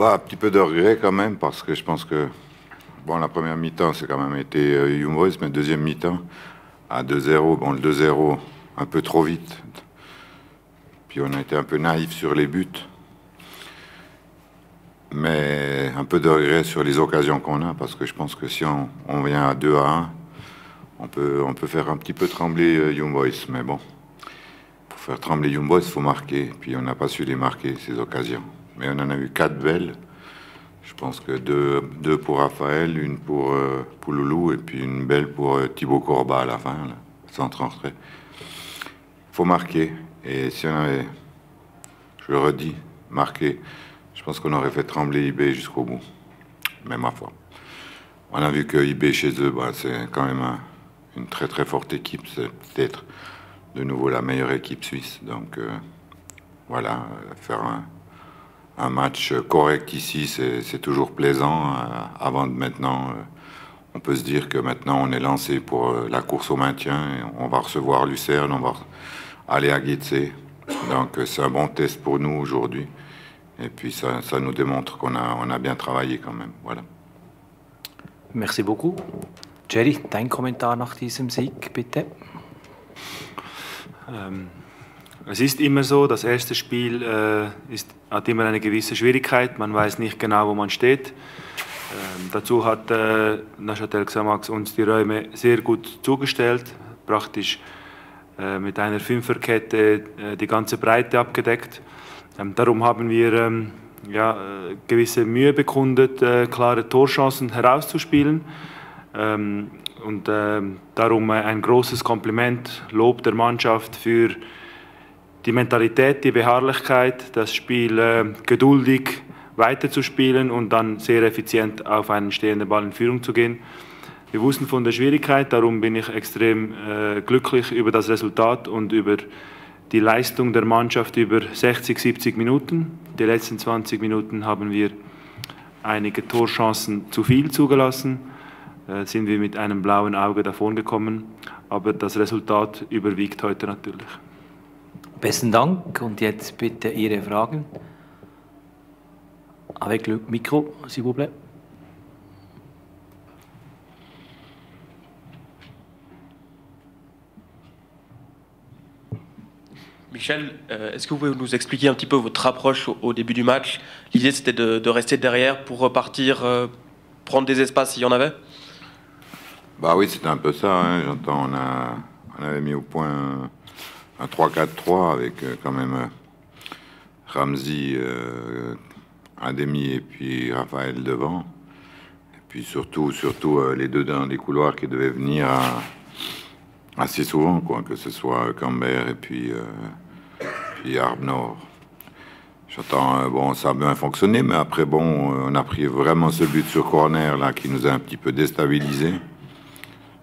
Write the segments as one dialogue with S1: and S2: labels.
S1: Bah, un petit peu de regret quand même, parce que je pense que bon, la première mi-temps, c'est quand même été Young Boys, mais deuxième mi-temps, à 2-0, bon, le 2-0, un peu trop vite. Puis on a été un peu naïf sur les buts. Mais un peu de regret sur les occasions qu'on a, parce que je pense que si on vient à 2-1, on peut faire un petit peu trembler Young Boys. Mais bon, pour faire trembler Young Boys, il faut marquer. Puis on n'a pas su les marquer, ces occasions. Mais on en a eu 4 belles. Je pense que deux pour Raphaël, une pour Pouloulou, et puis une belle pour Thibaut Corba à la fin, là, centre entrée. Il faut marquer. Et si on avait, je le redis, marqué, je pense qu'on aurait fait trembler IB jusqu'au bout. Mais ma foi. On a vu que IB chez eux, bah, c'est quand même une très très forte équipe. C'est peut-être de nouveau la meilleure équipe suisse. Donc voilà, faire un match correct ici, c'est toujours plaisant. Avant de maintenant, on peut se dire que maintenant on est lancé pour la course au maintien. Et on va recevoir Lucerne, on va aller à Guitzé. Donc c'est un bon test pour nous aujourd'hui. Et puis ça nous démontre qu'on a bien travaillé quand même. Voilà.
S2: Merci beaucoup. Jerry, dein Kommentar nach diesem Sieg, bitte.
S3: Es ist immer so, das erste Spiel hat immer eine gewisse Schwierigkeit. Man weiß nicht genau, wo man steht. Dazu hat Neuchâtel Xamax uns die Räume sehr gut zugestellt, praktisch mit einer Fünferkette die ganze Breite abgedeckt. Darum haben wir gewisse Mühe bekundet, klare Torchancen herauszuspielen. Und darum ein großes Kompliment, Lob der Mannschaft für die Mentalität, die Beharrlichkeit, das Spiel geduldig weiterzuspielen und dann sehr effizient auf einen stehenden Ball in Führung zu gehen. Wir wussten von der Schwierigkeit, darum bin ich extrem glücklich über das Resultat und über die Leistung der Mannschaft über 60, 70 Minuten. Die letzten 20 Minuten haben wir einige Torchancen zu viel zugelassen. Sind wir mit einem blauen Auge davongekommen. Aber das Resultat überwiegt heute natürlich.
S2: Besten Dank. Und jetzt bitte Ihre Fragen. Avec le micro, s'il vous plaît.
S4: Michel, est-ce que vous pouvez nous expliquer un petit peu votre approche au début du match? L'idée, c'était de rester derrière pour repartir, prendre des espaces s'il y en avait?
S1: Bah oui, c'était un peu ça. Hein. J'entends, on avait mis au point un 3-4-3 avec quand même Ramzi, Ademi et puis Raphaël devant. Et puis surtout les deux dans les couloirs qui devaient venir assez souvent, quoi, que ce soit Cambert et puis Arbnor. J'entends, bon, ça a bien fonctionné, mais après, bon, on a pris vraiment ce but sur corner là qui nous a un petit peu déstabilisé.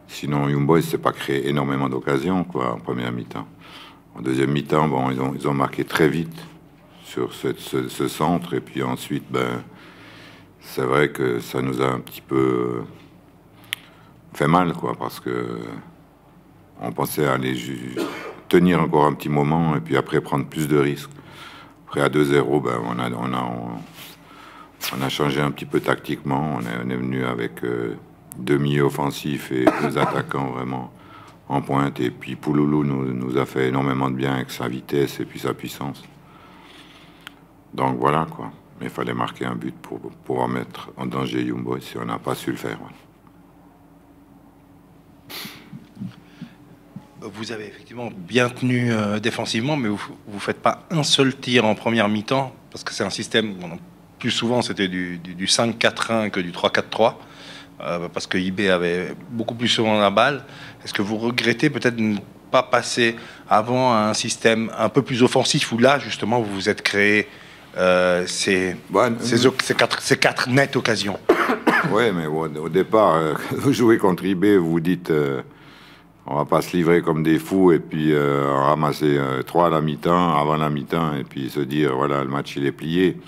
S1: Sinon, Young Boys s'est pas créé énormément d'occasions, quoi, en première mi-temps. En deuxième mi-temps, bon, ils ont marqué très vite sur ce centre, et puis ensuite, ben, c'est vrai que ça nous a un petit peu fait mal, quoi, parce que on pensait aller tenir encore un petit moment et puis après prendre plus de risques. Après à 2-0, ben, on a changé un petit peu tactiquement. On est venu avec deux milieux offensifs et deux attaquants vraiment en pointe. Et puis Pouloulou nous a fait énormément de bien avec sa vitesse et puis sa puissance. Donc voilà, quoi. Mais il fallait marquer un but pour en mettre en danger Young Boys si on n'a pas su le faire. Voilà.
S5: Vous avez effectivement bien tenu défensivement, mais vous ne faites pas un seul tir en première mi-temps, parce que c'est un système, plus souvent c'était du 5-4-1 que du 3-4-3, parce que IB avait beaucoup plus souvent la balle. Est-ce que vous regrettez peut-être de ne pas passer avant à un système un peu plus offensif, où là justement vous vous êtes créé ces quatre nettes occasions?
S1: Oui, mais au départ, vous jouez contre IB, vous vous dites... on va pas se livrer comme des fous et puis ramasser 3 à la mi-temps, avant la mi-temps, et puis se dire, voilà, le match, il est plié.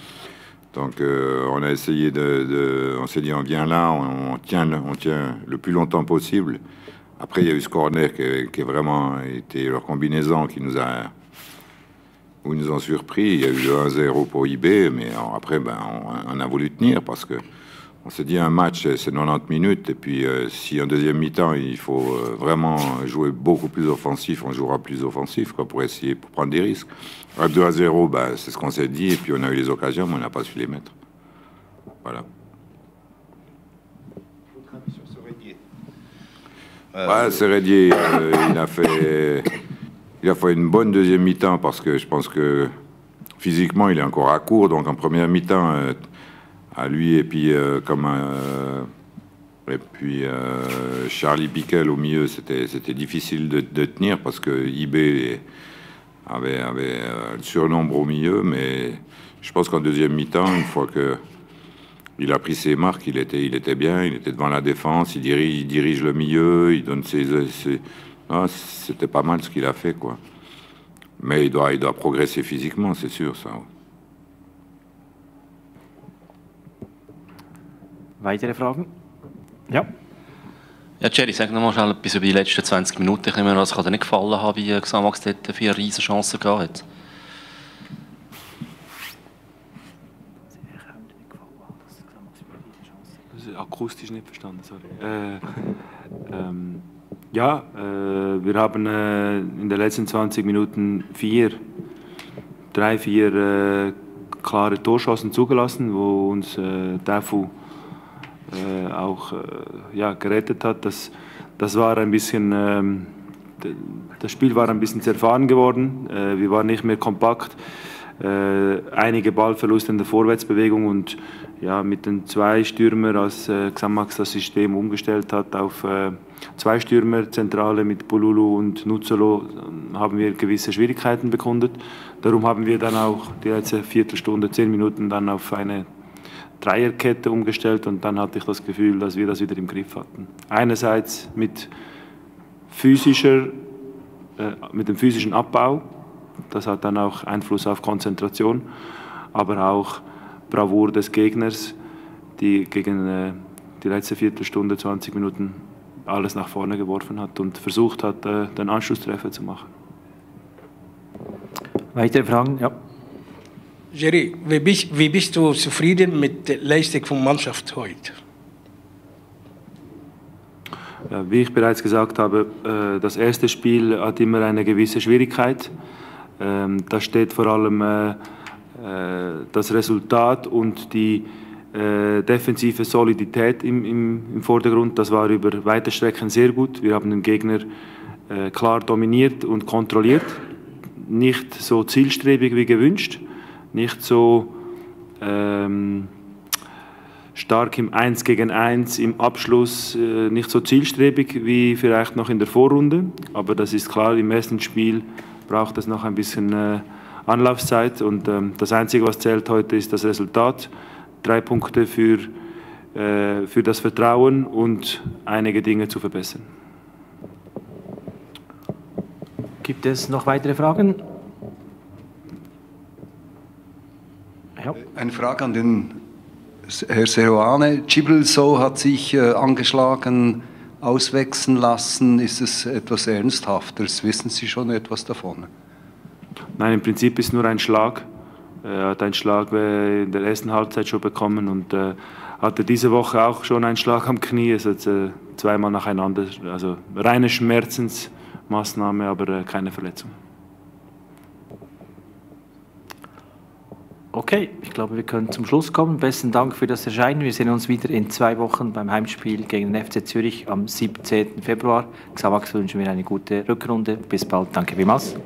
S1: Donc, on a essayé on s'est dit, on vient là, on tient le plus longtemps possible. Après, il y a eu ce corner qui a vraiment été leur combinaison qui nous a où ils nous ont surpris. Il y a eu le 1-0 pour IB, mais après, on a voulu tenir parce que on s'est dit un match, c'est 90 minutes, et puis si en deuxième mi-temps, il faut vraiment jouer beaucoup plus offensif, on jouera plus offensif quoi, pour essayer, pour prendre des risques. 2-0, c'est ce qu'on s'est dit, et puis on a eu les occasions, mais on n'a pas su les mettre. Voilà. Seredier, il a fait une bonne deuxième mi-temps parce que je pense que physiquement, il est encore à court, donc en première mi-temps, à lui et puis Charlie Pickel au milieu, c'était difficile de tenir parce que IB avait le surnombre au milieu, mais je pense qu'en deuxième mi-temps, une fois que il a pris ses marques, il était bien, il était devant la défense, il dirige le milieu, il donne c'était pas mal ce qu'il a fait, quoi. Mais il doit progresser physiquement, c'est sûr, ça.
S2: Weitere Fragen? Ja.
S6: Ja, Jerry, sag nochmal schnell etwas über die letzten 20 Minuten. Ich nehme an, es kann dir nicht gefallen haben, wie Xamax dort 4 Riesenchancen gehabt hat.
S3: Akustisch nicht verstanden, sorry. Wir haben in den letzten 20 Minuten 3, 4 klare Torschancen zugelassen, wo uns Tafu auch gerettet hat. Das war ein bisschen, das Spiel war ein bisschen zerfahren geworden. Wir waren nicht mehr kompakt. Einige Ballverluste in der Vorwärtsbewegung und ja, mit den 2 Stürmer, als Xamax das System umgestellt hat auf 2 Stürmerzentrale mit Bululu und Nuzzolo, haben wir gewisse Schwierigkeiten bekundet. Darum haben wir dann auch die letzte Viertelstunde, 10 Minuten dann auf eine Dreierkette umgestellt und dann hatte ich das Gefühl, dass wir das wieder im Griff hatten. Einerseits mit dem physischen Abbau, das hat dann auch Einfluss auf Konzentration, aber auch Bravour des Gegners, die gegen die letzte Viertelstunde, 20 Minuten alles nach vorne geworfen hat und versucht hat, den Anschlusstreffer zu machen.
S2: Weitere Fragen? Ja.
S7: Jerry, wie bist du zufrieden mit der Leistung der Mannschaft heute?
S3: Ja, wie ich bereits gesagt habe, das erste Spiel hat immer eine gewisse Schwierigkeit. Da steht vor allem das Resultat und die defensive Solidität im Vordergrund. Das war über weite Strecken sehr gut. Wir haben den Gegner klar dominiert und kontrolliert. Nicht so zielstrebig wie gewünscht, nicht so stark im 1 gegen 1 im Abschluss, nicht so zielstrebig wie vielleicht noch in der Vorrunde. Aber das ist klar, im ersten Spiel braucht es noch ein bisschen Anlaufzeit und das Einzige, was zählt heute, ist das Resultat. 3 Punkte für das Vertrauen und einige Dinge zu verbessern.
S2: Gibt es noch weitere Fragen? Ja.
S8: Eine Frage an den Herr Seoane. Djibril Sow hat sich angeschlagen, auswechseln lassen. Ist es etwas Ernsthafteres? Wissen Sie schon etwas davon?
S3: Nein, im Prinzip ist nur ein Schlag. Er hat einen Schlag in der ersten Halbzeit schon bekommen und hatte diese Woche auch schon einen Schlag am Knie. Es hat 2-mal nacheinander. Also reine Schmerzensmaßnahme, aber keine Verletzung.
S2: Okay, ich glaube, wir können zum Schluss kommen. Besten Dank für das Erscheinen. Wir sehen uns wieder in 2 Wochen beim Heimspiel gegen den FC Zürich am 17. Februar. Xamax wünschen wir eine gute Rückrunde. Bis bald. Danke vielmals.